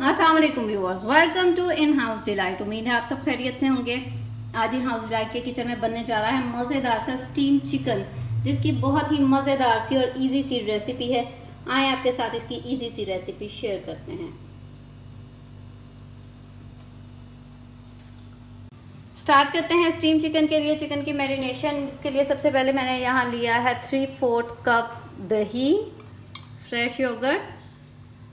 अस्सलाम वालेकुम viewers, welcome to In House Delight. उम्मीद है आप सब खैरियत से होंगे। आज इन हाउस डिलाइट के किचन में बनने जा रहा है मज़ेदार सा स्टीम चिकन, जिसकी बहुत ही मज़ेदार सी और इजी सी रेसिपी है। आए आपके साथ इसकी इजी सी रेसिपी शेयर करते हैं। स्टार्ट करते हैं स्टीम चिकन के लिए चिकन की मैरिनेशन। इसके लिए सबसे पहले मैंने यहाँ लिया है 3/4 कप दही, फ्रेश योगर्ट,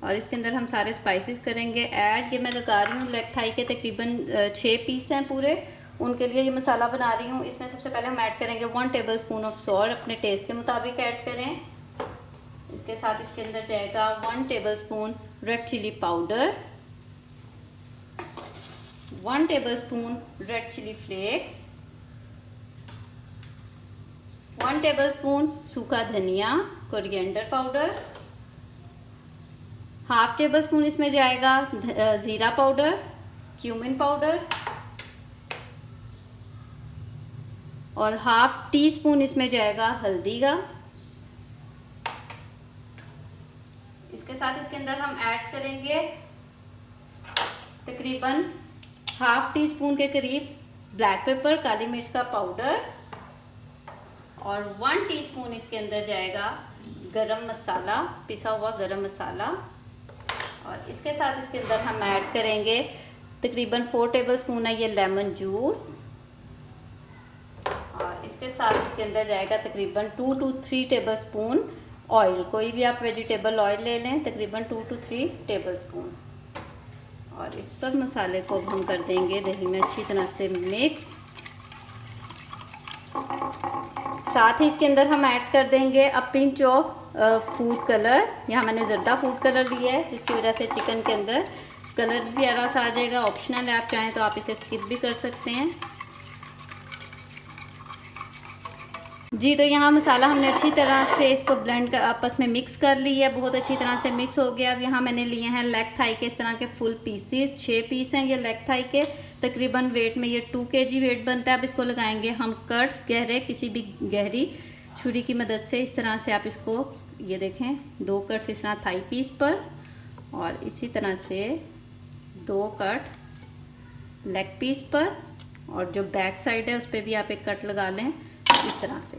और इसके अंदर हम सारे स्पाइसेस करेंगे ऐड। ये मैं लगा रही हूँ लेग थाई के तकरीबन 6 पीस हैं पूरे, उनके लिए ये मसाला बना रही हूँ। इसमें सबसे पहले हम ऐड करेंगे 1 टेबलस्पून ऑफ सॉल्ट, अपने टेस्ट के मुताबिक ऐड करें। इसके साथ इसके अंदर जाएगा 1 tablespoon red chilli powder, 1 tablespoon red chilli flakes, 1 tablespoon सूखा धनिया coriander powder, half tablespoon इसमें जाएगा ज़ीरा पाउडर, क्यूमिन पाउडर, और हाफ टी स्पून इसमें जाएगा हल्दी का। इसके साथ इसके अंदर हम ऐड करेंगे तकरीबन हाफ टी स्पून के करीब ब्लैक पेपर, काली मिर्च का पाउडर, और 1 टीस्पून इसके अंदर जाएगा गरम मसाला, पिसा हुआ गरम मसाला। और इसके साथ इसके अंदर हम ऐड करेंगे तकरीबन 4 टेबलस्पून है ये लेमन जूस, और इसके साथ इसके अंदर जाएगा तकरीबन 2 to 3 टेबलस्पून ऑयल। कोई भी आप वेजिटेबल ऑयल ले लें, तकरीबन 2 to 3 टेबलस्पून। और इस सब मसाले को हम कर देंगे दही में अच्छी तरह से मिक्स। साथ ही इसके अंदर हम ऐड कर देंगे a pinch of food colour. यहाँ मैंने ज़र्दा फूड कलर लिया है, जिसकी वजह से चिकन के अंदर कलर भी प्यारा सा आ जाएगा। ऑप्शनल है, आप चाहें तो आप इसे स्किप भी कर सकते हैं जी। तो यहाँ मसाला हमने अच्छी तरह से इसको ब्लेंड कर आपस में मिक्स कर लिया है, बहुत अच्छी तरह से मिक्स हो गया। अब यहाँ मैंने लिए हैं लेग थाई के इस तरह के फुल पीसीस, 6 पीस हैं ये लेग थाई के। तकरीबन वेट में ये 2 kg वेट बनता है। अब इसको लगाएंगे हम कट्स, गहरे, किसी भी गहरी छुरी की मदद से इस तरह से आप इसको, ये देखें 2 कट्स इस तरह थाई पीस पर, और इसी तरह से 2 कट लेग पीस पर, और जो बैक साइड है उस पर भी आप एक कट लगा लें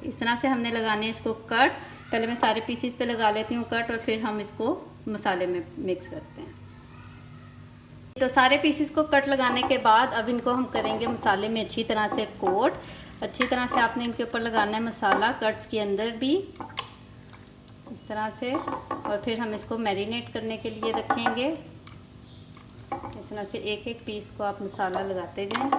इस तरह से हमने लगाने इसको कट। पहले मैं सारे पीसीस पे लगा लेती हूँ कट, और फिर हम इसको मसाले में मिक्स करते हैं। तो सारे पीसीस को कट लगाने के बाद अब इनको हम करेंगे मसाले में अच्छी तरह से कोट। अच्छी तरह से आपने इनके ऊपर लगाना है मसाला, कट्स के अंदर भी इस तरह से, और फिर हम इसको मैरिनेट करने के लिए रखेंगे। इस तरह से एक एक पीस को आप मसाला लगाते जाएं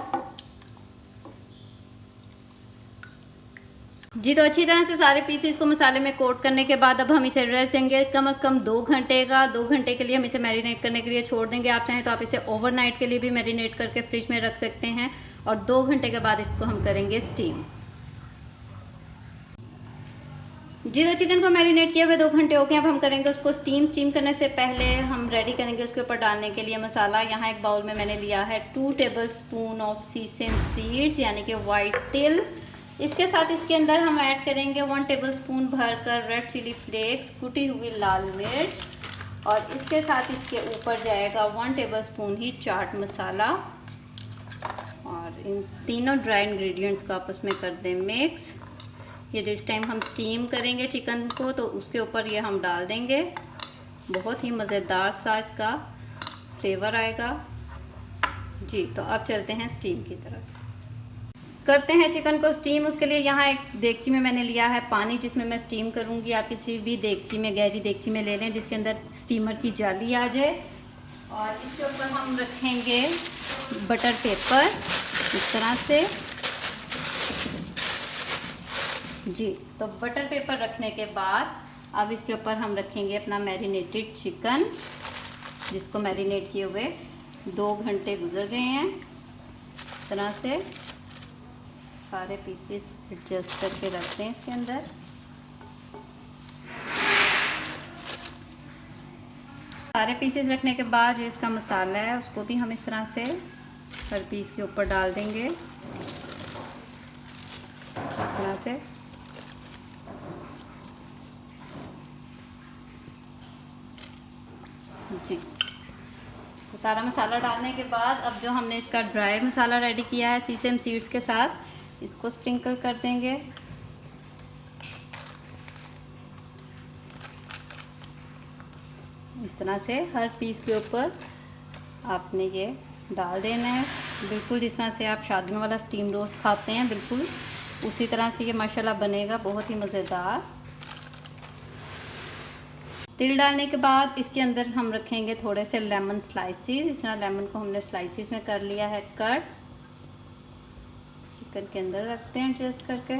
जी। तो अच्छी तरह से सारे पीसेस को मसाले में कोट करने के बाद अब हम इसे रेस्ट देंगे कम से कम 2 घंटे का। 2 घंटे के लिए हम इसे मैरिनेट करने के लिए छोड़ देंगे। आप चाहें तो आप इसे ओवरनाइट के लिए भी मैरिनेट करके फ्रिज में रख सकते हैं, और 2 घंटे के बाद इसको हम करेंगे स्टीम जी। तो चिकन को मैरिनेट किए हुए 2 घंटे हो गए। अब हम करेंगे उसको स्टीम। स्टीम करने से पहले हम रेडी करेंगे उसके ऊपर डालने के लिए मसाला। यहाँ एक बाउल में मैंने लिया है 2 टेबलस्पून ऑफ सीसम सीड्स, यानी कि वाइट तिल। इसके साथ इसके अंदर हम ऐड करेंगे 1 टेबलस्पून भरकर रेड चिली फ्लेक्स, कुटी हुई लाल मिर्च, और इसके साथ इसके ऊपर जाएगा 1 टेबलस्पून ही चाट मसाला। और इन तीनों ड्राई इंग्रेडिएंट्स को आपस में कर दें मिक्स। ये जिस टाइम हम स्टीम करेंगे चिकन को तो उसके ऊपर ये हम डाल देंगे। बहुत ही मज़ेदार सा इसका फ्लेवर आएगा जी। तो अब चलते हैं स्टीम की तरफ, करते हैं चिकन को स्टीम। उसके लिए यहाँ एक देगची में मैंने लिया है पानी, जिसमें मैं स्टीम करूँगी। आप किसी भी देगची में, गहरी देगची में ले लें जिसके अंदर स्टीमर की जाली आ जाए। और इसके ऊपर हम रखेंगे बटर पेपर इस तरह से जी। तो बटर पेपर रखने के बाद अब इसके ऊपर हम रखेंगे अपना मैरिनेटेड चिकन, जिसको मैरिनेट किए हुए 2 घंटे गुजर गए हैं। इस तरह से सारे पीसेस एडजस्ट करके रखते हैं इसके अंदर। सारे पीसेस रखने के बाद जो इसका मसाला है उसको भी हम इस तरह से हर पीस के ऊपर डाल देंगे इस तरह से। जी तो सारा मसाला डालने के बाद अब जो हमने इसका ड्राई मसाला रेडी किया है सीसम सीड्स के साथ, इसको स्प्रिंकल कर देंगे। इस तरह से हर पीस के ऊपर आपने ये डाल देना है, बिल्कुल जिस तरह से आप शादियों वाला स्टीम रोस्ट खाते हैं बिल्कुल उसी तरह से ये माशाल्लाह बनेगा, बहुत ही मज़ेदार। तिल डालने के बाद इसके अंदर हम रखेंगे थोड़े से लेमन स्लाइसेस। इस तरह लेमन को हमने स्लाइसेस में कर लिया है कट, चिकन के अंदर रखते हैं एडजस्ट करके।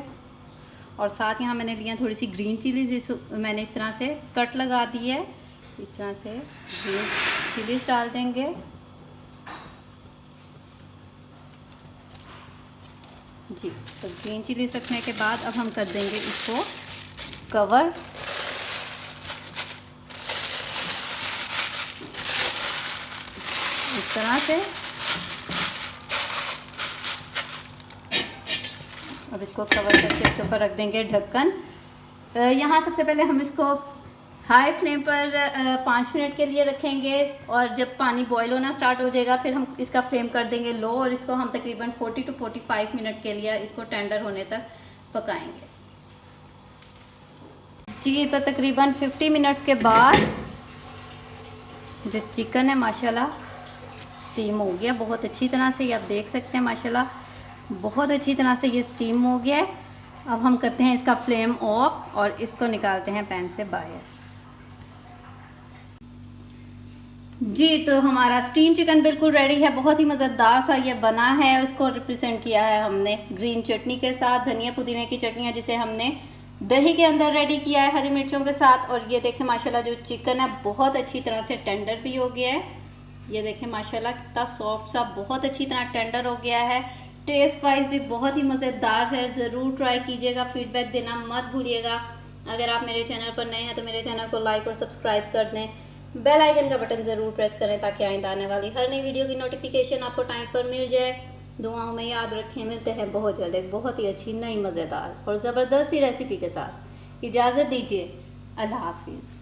और साथ यहाँ मैंने लिया थोड़ी सी ग्रीन चिलीज, मैंने इस तरह से कट लगा दी है। इस तरह से ग्रीन चिलीज डाल देंगे जी। तो ग्रीन चिलीज रखने के बाद अब हम कर देंगे इसको कवर। इस तरह से अब इसको कवर करके इसके ऊपर रख देंगे ढक्कन। यहाँ सबसे पहले हम इसको हाई फ्लेम पर 5 मिनट के लिए रखेंगे और जब पानी बॉईल होना स्टार्ट हो जाएगा फिर हम इसका फ्लेम कर देंगे लो और इसको हम तकरीबन 40 to 45 मिनट के लिए इसको टेंडर होने तक पकाएंगे जी। तो तकरीबन 50 मिनट्स के बाद जो चिकन है माशाल्लाह स्टीम हो गया बहुत अच्छी तरह से, ये आप देख सकते हैं माशाल्लाह बहुत अच्छी तरह से ये स्टीम हो गया है। अब हम करते हैं इसका फ्लेम ऑफ और इसको निकालते हैं पैन से बाहर जी। तो हमारा स्टीम चिकन बिल्कुल रेडी है, बहुत ही मज़ेदार सा ये बना है। इसको रिप्रेजेंट किया है हमने ग्रीन चटनी के साथ, धनिया पुदीने की चटनी है जिसे हमने दही के अंदर रेडी किया है हरी मिर्चों के साथ। और ये देखें माशाल्लाह जो चिकन है बहुत अच्छी तरह से टेंडर भी हो गया है। ये देखें माशाल्लाह कितना सॉफ्ट सा बहुत अच्छी तरह टेंडर हो गया है। टेस्ट वाइज भी बहुत ही मज़ेदार है, ज़रूर ट्राई कीजिएगा, फीडबैक देना मत भूलिएगा। अगर आप मेरे चैनल पर नए हैं तो मेरे चैनल को लाइक और सब्सक्राइब कर दें, बेल आइकन का बटन ज़रूर प्रेस करें ताकि आइंदा आने वाली हर नई वीडियो की नोटिफिकेशन आपको टाइम पर मिल जाए। दुआओं में याद रखें, मिलते हैं बहुत जल्द एक बहुत ही अच्छी नई मज़ेदार और ज़बरदस्त सी रेसिपी के साथ। इजाज़त दीजिए, अल्लाह हाफिज़।